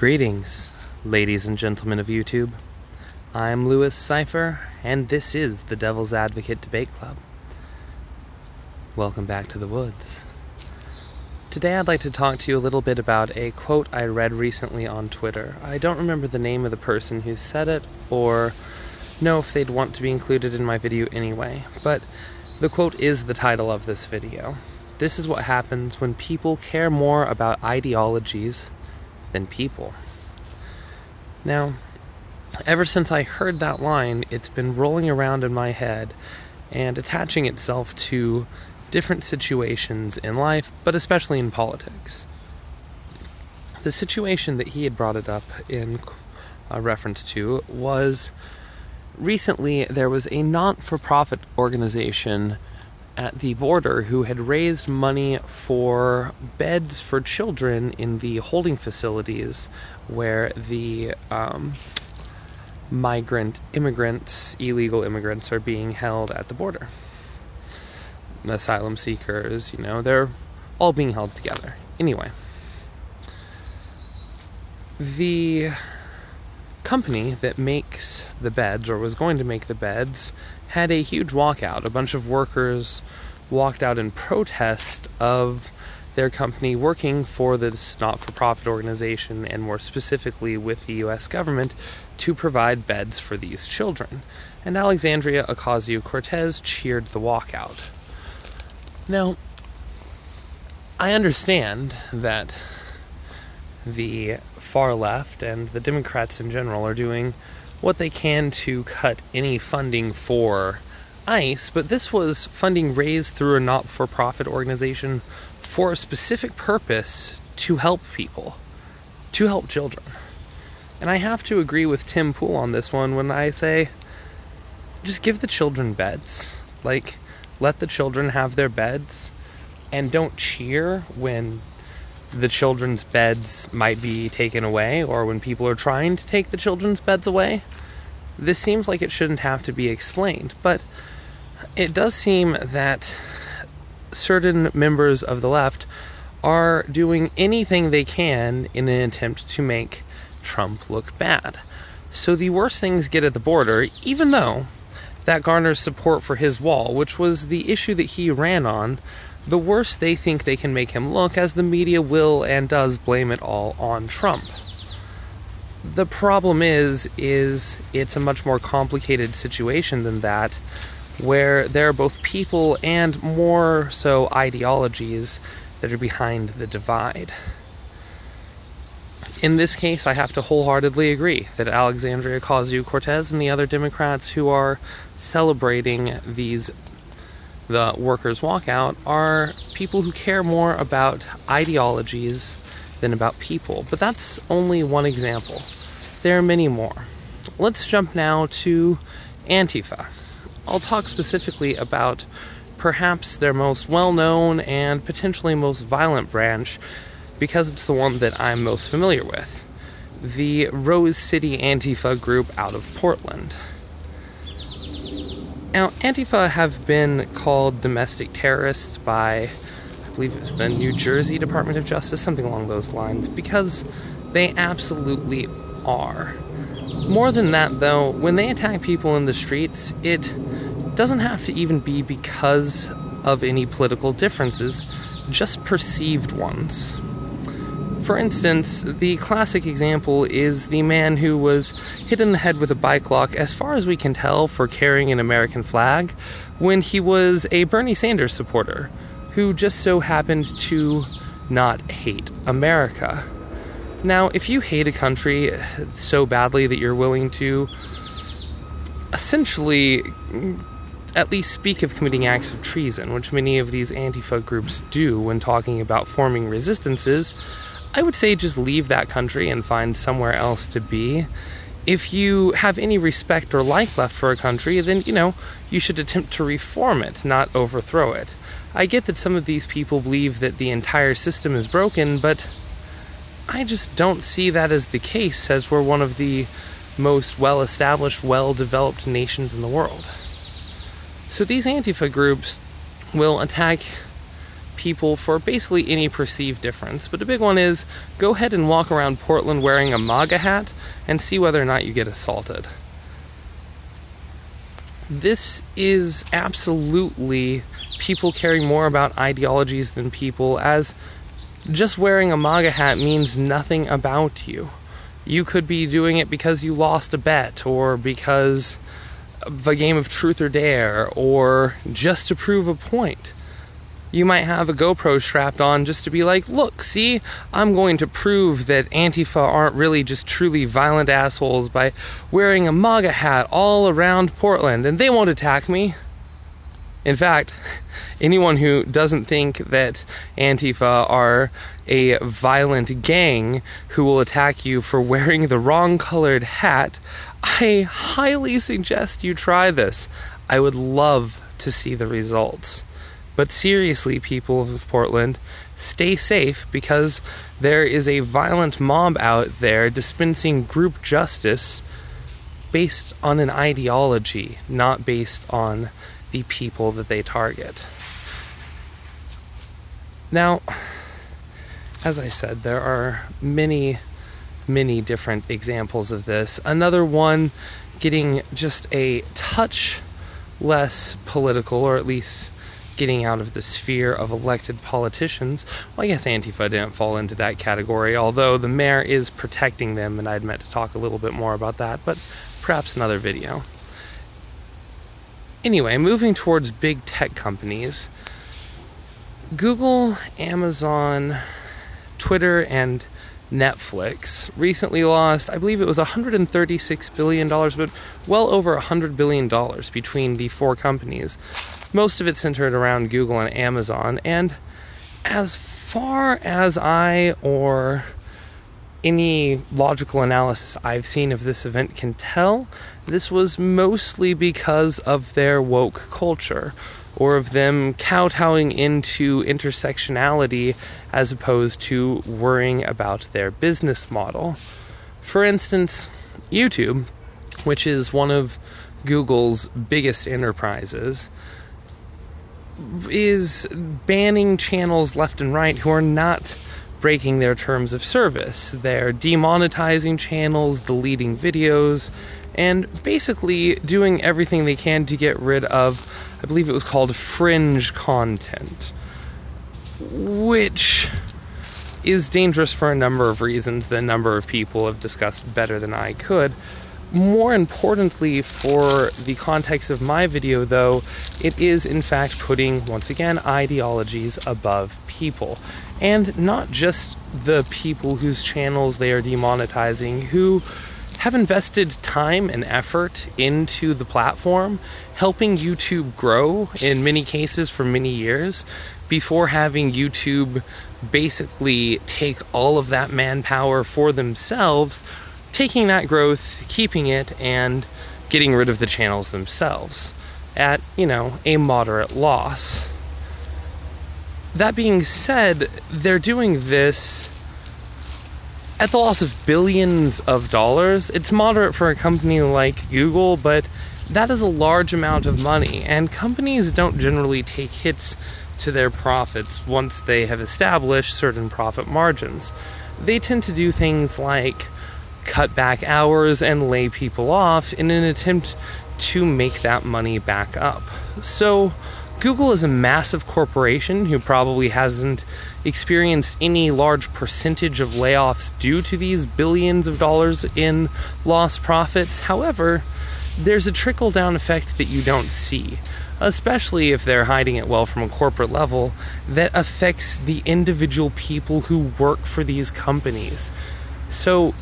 Greetings, ladies and gentlemen of YouTube. I'm Cipher, and this is the Devil's Advocate Debate Club. Welcome back to the woods. Today I'd like to talk to you a little bit about a quote I read recently on Twitter. I don't remember the name of the person who said it, or know if they'd want to be included in my video anyway, but the quote is the title of this video. This is what happens when people care more about ideologies than people. Now, ever since I heard that line, it's been rolling around in my head and attaching itself to different situations in life, but especially in politics. The situation that he had brought it up in reference to was recently there was a not-for-profit organization at the border who had raised money for beds for children in the holding facilities where the illegal immigrants are being held at the border. Asylum seekers, they're all being held together. Anyway, the company that makes the beds, or was going to make the beds, had a huge walkout. A bunch of workers walked out in protest of their company working for this not-for-profit organization, and more specifically with the U.S. government, to provide beds for these children. And Alexandria Ocasio-Cortez cheered the walkout. Now, I understand that the far left and the Democrats in general are doing what they can to cut any funding for ICE, but this was funding raised through a not-for-profit organization for a specific purpose: to help people, to help children. And I have to agree with Tim Pool on this one when I say, just give the children beds. Let the children have their beds, and don't cheer when the children's beds might be taken away, or when people are trying to take the children's beds away. This seems like it shouldn't have to be explained, but it does seem that certain members of the left are doing anything they can in an attempt to make Trump look bad. So the worse things get at the border, even though that garners support for his wall, which was the issue that he ran on, the worse they think they can make him look, as the media will and does blame it all on Trump. The problem is it's a much more complicated situation than that, where there are both people and more so ideologies that are behind the divide. In this case, I have to wholeheartedly agree that Alexandria Ocasio-Cortez and the other Democrats who are celebrating the workers' walkout are people who care more about ideologies than about people. But that's only one example. There are many more. Let's jump now to Antifa. I'll talk specifically about perhaps their most well-known and potentially most violent branch, because it's the one that I'm most familiar with. The Rose City Antifa group out of Portland. Now, Antifa have been called domestic terrorists by, I believe it was the New Jersey Department of Justice, something along those lines, because they absolutely are. More than that, though, when they attack people in the streets, it doesn't have to even be because of any political differences, just perceived ones. For instance, the classic example is the man who was hit in the head with a bike lock, as far as we can tell, for carrying an American flag, when he was a Bernie Sanders supporter, who just so happened to not hate America. Now, if you hate a country so badly that you're willing to essentially at least speak of committing acts of treason, which many of these Antifa groups do when talking about forming resistances, I would say just leave that country and find somewhere else to be. If you have any respect or like left for a country, then, you should attempt to reform it, not overthrow it. I get that some of these people believe that the entire system is broken, but I just don't see that as the case, as we're one of the most well-established, well-developed nations in the world. So these Antifa groups will attack people for basically any perceived difference. But a big one is, go ahead and walk around Portland wearing a MAGA hat and see whether or not you get assaulted. This is absolutely people caring more about ideologies than people, as just wearing a MAGA hat means nothing about you. You could be doing it because you lost a bet, or because of a game of truth or dare, or just to prove a point. You might have a GoPro strapped on just to be like, look, see, I'm going to prove that Antifa aren't really just truly violent assholes by wearing a MAGA hat all around Portland, and they won't attack me. In fact, anyone who doesn't think that Antifa are a violent gang who will attack you for wearing the wrong colored hat, I highly suggest you try this. I would love to see the results. But seriously, people of Portland, stay safe, because there is a violent mob out there dispensing group justice based on an ideology, not based on the people that they target. Now, as I said, there are many different examples of this. Another one getting just a touch less political, or at least getting out of the sphere of elected politicians. Well, I guess Antifa didn't fall into that category, although the mayor is protecting them, and I'd meant to talk a little bit more about that, but perhaps another video. Anyway, moving towards big tech companies, Google, Amazon, Twitter, and Netflix recently lost, I believe it was $136 billion, but well over $100 billion between the four companies. Most of it centered around Google and Amazon, and as far as I or any logical analysis I've seen of this event can tell, this was mostly because of their woke culture, or of them kowtowing into intersectionality as opposed to worrying about their business model. For instance, YouTube, which is one of Google's biggest enterprises, is banning channels left and right who are not breaking their terms of service. They're demonetizing channels, deleting videos, and basically doing everything they can to get rid of, I believe it was called fringe content, which is dangerous for a number of reasons that a number of people have discussed better than I could. More importantly, for the context of my video, though, it is in fact putting, once again, ideologies above people. And not just the people whose channels they are demonetizing, who have invested time and effort into the platform, helping YouTube grow, in many cases for many years, before having YouTube basically take all of that manpower for themselves, taking that growth, keeping it, and getting rid of the channels themselves at, a moderate loss. That being said, they're doing this at the loss of billions of dollars. It's moderate for a company like Google, but that is a large amount of money, and companies don't generally take hits to their profits once they have established certain profit margins. They tend to do things like cut back hours and lay people off in an attempt to make that money back up. So Google is a massive corporation who probably hasn't experienced any large percentage of layoffs due to these billions of dollars in lost profits. However, there's a trickle-down effect that you don't see, especially if they're hiding it well from a corporate level, that affects the individual people who work for these companies. So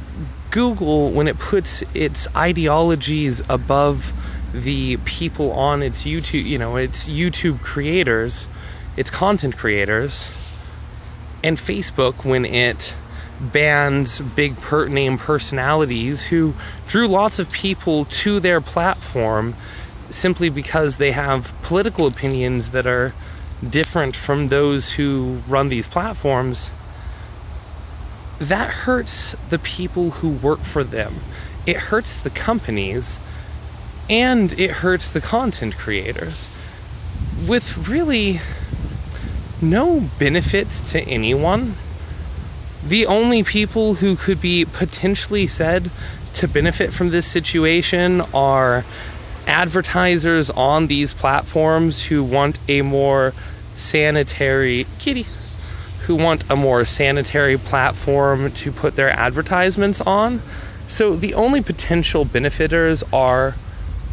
Google, when it puts its ideologies above the people on its YouTube, its YouTube creators, its content creators, and Facebook, when it bans big name personalities who drew lots of people to their platform simply because they have political opinions that are different from those who run these platforms, that hurts the people who work for them. It hurts the companies, and it hurts the content creators. With really no benefit to anyone. The only people who could be potentially said to benefit from this situation are advertisers on these platforms who want a more sanitary platform to put their advertisements on. So the only potential benefiters are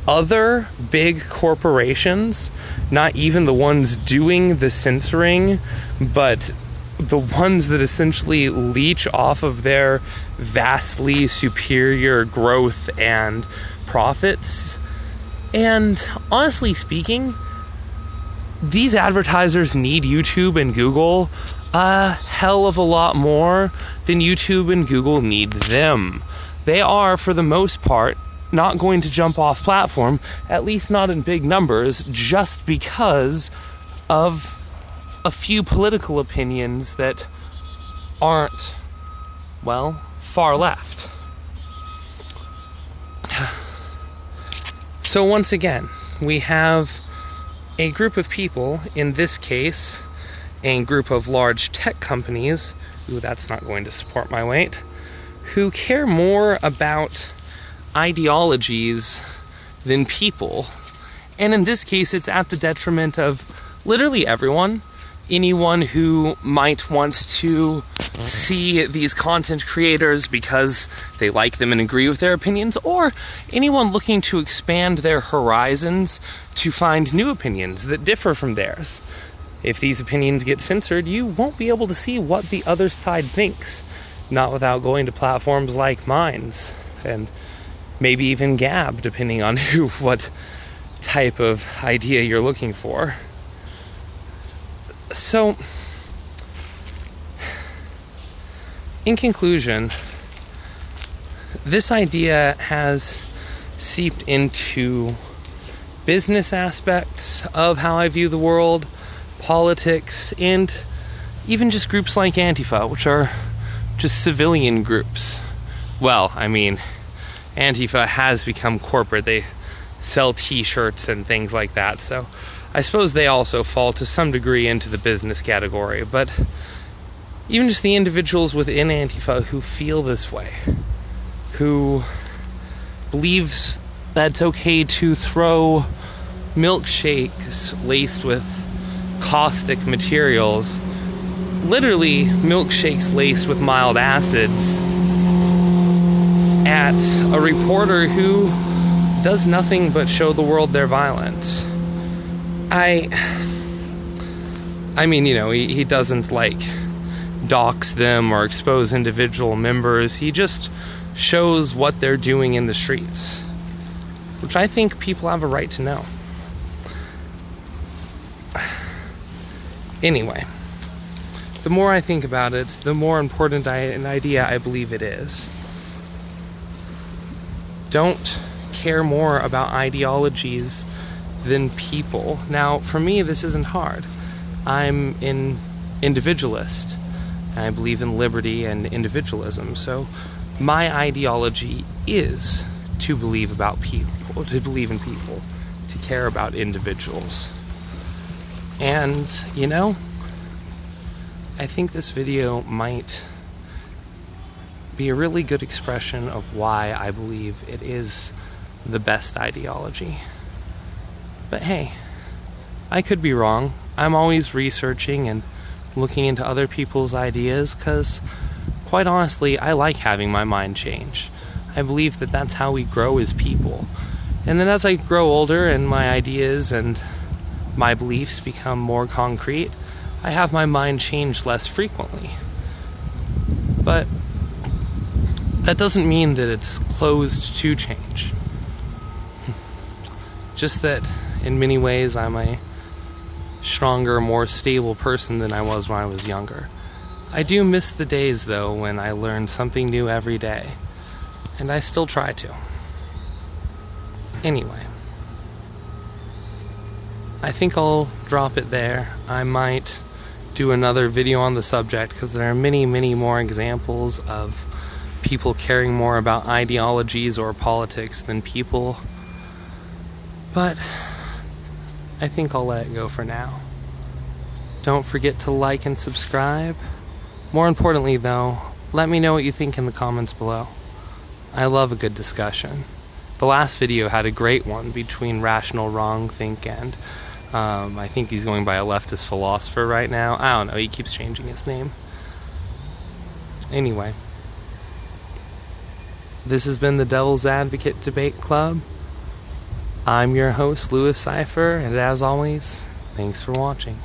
other big corporations, not even the ones doing the censoring, but the ones that essentially leech off of their vastly superior growth and profits. And honestly speaking, these advertisers need YouTube and Google a hell of a lot more than YouTube and Google need them. They are, for the most part, not going to jump off platform, at least not in big numbers, just because of a few political opinions that aren't, well, far left. So once again, we have a group of people, in this case, a group of large tech companies, ooh, that's not going to support my weight, who care more about ideologies than people. And in this case, it's at the detriment of literally everyone. Anyone who might want to see these content creators because they like them and agree with their opinions, or anyone looking to expand their horizons to find new opinions that differ from theirs. If these opinions get censored, you won't be able to see what the other side thinks, not without going to platforms like Minds, and maybe even Gab, depending on what type of idea you're looking for. So, in conclusion, this idea has seeped into business aspects of how I view the world, politics, and even just groups like Antifa, which are just civilian groups. Well, I mean, Antifa has become corporate. They sell t-shirts and things like that, so I suppose they also fall to some degree into the business category. But even just the individuals within Antifa who feel this way, who believes that it's okay to throw milkshakes laced with caustic materials, literally milkshakes laced with mild acids, at a reporter who does nothing but show the world they're violent. I mean, he doesn't, dox them or expose individual members. He just shows what they're doing in the streets, which I think people have a right to know. Anyway, the more I think about it, the more important an idea I believe it is. Don't care more about ideologies than people. Now, for me, this isn't hard. I'm an individualist. I believe in liberty and individualism. So my ideology is to believe about people, to believe in people, to care about individuals. And, I think this video might be a really good expression of why I believe it is the best ideology. But hey, I could be wrong. I'm always researching and looking into other people's ideas because, quite honestly, I like having my mind change. I believe that that's how we grow as people. And then as I grow older and my ideas and my beliefs become more concrete, I have my mind change less frequently. But that doesn't mean that it's closed to change. Just that in many ways I'm a stronger, more stable person than I was when I was younger. I do miss the days, though, when I learned something new every day. And I still try to. Anyway, I think I'll drop it there. I might do another video on the subject because there are many, many more examples of people caring more about ideologies or politics than people. But I think I'll let it go for now. Don't forget to like and subscribe. More importantly, though, let me know what you think in the comments below. I love a good discussion. The last video had a great one between Rational Wrongthink and I think he's going by a leftist philosopher right now. I don't know, he keeps changing his name. Anyway, this has been the Devil's Advocate Debate Club. I'm your host, Cipher, and as always, thanks for watching.